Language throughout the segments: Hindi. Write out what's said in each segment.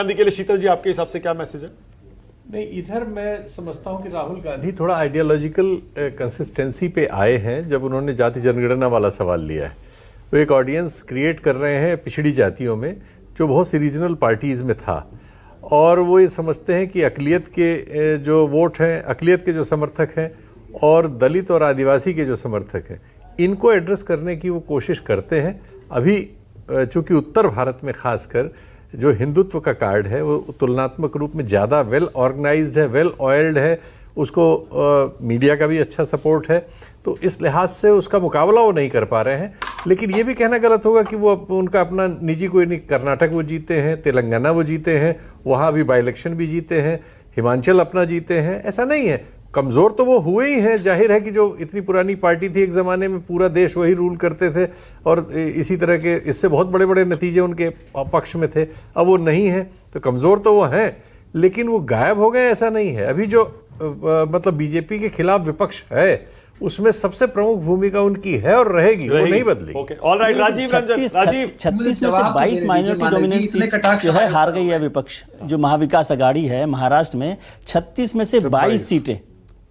गांधी के लिए शीतल जी आपके हिसाब से क्या मैसेज है? नहीं, इधर मैं समझता हूं कि राहुल गांधी थोड़ा आइडियोलॉजिकल कंसिस्टेंसी पे आए हैं जब उन्होंने जाति जनगणना वाला सवाल लिया है। वो एक ऑडियंस क्रिएट कर रहे हैं पिछड़ी जातियों में जो बहुत सी रीजनल पार्टीज़ में था, और वो ये समझते हैं कि अकलियत के जो वोट हैं, अकलियत के जो समर्थक हैं और दलित और आदिवासी के जो समर्थक हैं, इनको एड्रेस करने की वो कोशिश करते हैं। अभी चूंकि उत्तर भारत में खासकर जो हिंदुत्व का कार्ड है वो तुलनात्मक रूप में ज़्यादा वेल ऑर्गेनाइज्ड है, वेल ऑयल्ड है, उसको मीडिया का भी अच्छा सपोर्ट है, तो इस लिहाज से उसका मुकाबला वो नहीं कर पा रहे हैं। लेकिन ये भी कहना गलत होगा कि वो उनका अपना निजी कोई नहीं, कर्नाटक वो जीते हैं, तेलंगाना वो जीते हैं, वहाँ अभी बाई इलेक्शन भी जीते हैं, हिमाचल अपना जीते हैं, ऐसा नहीं है। कमज़ोर तो वो हुए ही हैं, जाहिर है कि जो इतनी पुरानी पार्टी थी एक ज़माने में पूरा देश वही रूल करते थे और इसी तरह के इससे बहुत बड़े बड़े नतीजे उनके पक्ष में थे, अब वो नहीं हैं, तो कमज़ोर तो वो हैं, लेकिन वो गायब हो गए ऐसा नहीं है। अभी जो मतलब बीजेपी के खिलाफ विपक्ष है उसमें सबसे प्रमुख भूमिका उनकी है और रहेगी, वो नहीं बदली। Okay, alright, Rajiv Ranjan. राजीव, 36 में से 22 माइनॉरिटी डोमिनेंट सीट जो है हार गई है विपक्ष। जो महाविकास अघाड़ी है महाराष्ट्र में 36 में से 22 सीटें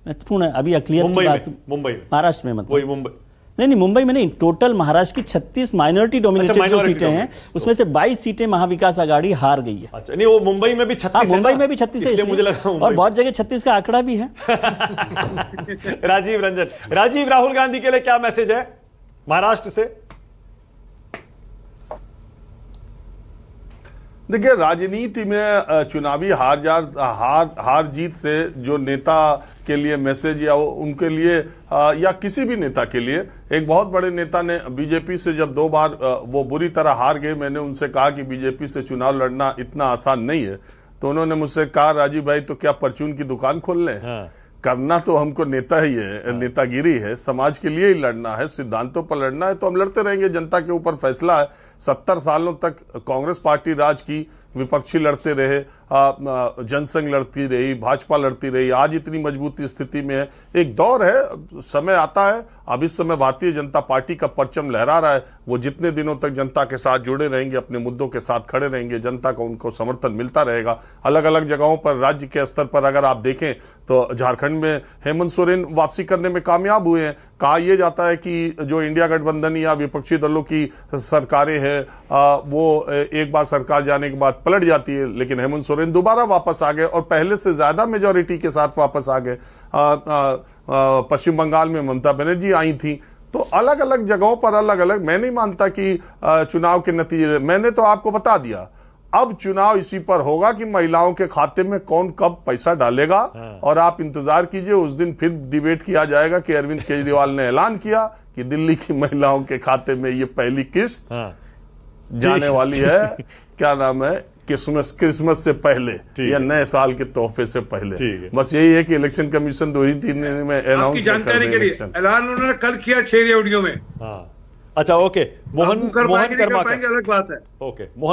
महत्वपूर्ण है। अभी अकलियत की बात मुंबई महाराष्ट्र में, मतलब वही मुंबई नहीं मुंबई में नहीं, टोटल महाराष्ट्र की 36 माइनॉरिटी डोमिनेटेड जो सीटें हैं उसमें से 22 सीटें महाविकास अघाड़ी हार गई है। अच्छा, नहीं वो मुंबई में भी 36 है, मुंबई में भी 36 है, मुझे लगा और बहुत जगह 36 का आंकड़ा भी है। राजीव रंजन, राजीव, राहुल गांधी के लिए क्या मैसेज है महाराष्ट्र से? देखिए, राजनीति में चुनावी हार जीत से जो नेता के लिए मैसेज या उनके लिए या किसी भी नेता के लिए, एक बहुत बड़े नेता ने बीजेपी से जब 2 बार वो बुरी तरह हार गए, मैंने उनसे कहा कि बीजेपी से चुनाव लड़ना इतना आसान नहीं है, तो उन्होंने मुझसे कहा, राजीव भाई तो क्या परचून की दुकान खोल लें? करना तो हमको नेता ही है, नेतागिरी है, समाज के लिए ही लड़ना है, सिद्धांतों पर लड़ना है, तो हम लड़ते रहेंगे। जनता के ऊपर फैसला है। 70 सालों तक कांग्रेस पार्टी राज की, विपक्षी लड़ते रहे, जनसंघ लड़ती रही, भाजपा लड़ती रही, आज इतनी मजबूत स्थिति में है। एक दौर है, समय आता है। अब इस समय भारतीय जनता पार्टी का परचम लहरा रहा है। वो जितने दिनों तक जनता के साथ जुड़े रहेंगे, अपने मुद्दों के साथ खड़े रहेंगे, जनता का उनको समर्थन मिलता रहेगा। अलग अलग जगहों पर, राज्य के स्तर पर अगर आप देखें तो झारखंड में हेमंत सोरेन वापसी करने में कामयाब हुए हैं। कहा यह जाता है कि जो इंडिया गठबंधन या विपक्षी दलों की सरकारें हैं वो एक बार सरकार जाने के बाद पलट जाती है, लेकिन हेमंत सोरेन दोबारा वापस आ गए और पहले से ज्यादा मेजॉरिटी के साथ वापस आ गए। पश्चिम बंगाल में ममता बनर्जी आई थी। तो अलग अलग जगहों पर अलग अलग, मैं नहीं मानता कि चुनाव के नतीजे, मैंने तो आपको बता दिया। अब चुनाव इसी पर होगा कि महिलाओं के खाते में कौन कब पैसा डालेगा, और आप इंतजार कीजिए, उस दिन फिर डिबेट किया जाएगा कि अरविंद केजरीवाल ने ऐलान किया कि दिल्ली की महिलाओं के खाते में ये पहली किस्त जाने वाली है। क्या नाम है, क्रिसमस से पहले या नए साल के तोहफे से पहले। बस यही है कि इलेक्शन कमीशन 2 ही 3 दिन में अनाउंस आपकी जानकारी के लिए ऐलान उन्होंने कल किया 6 रेडियो में। अच्छा, ओके, मोहन कर्मा, अलग बात है। ओके, मोहन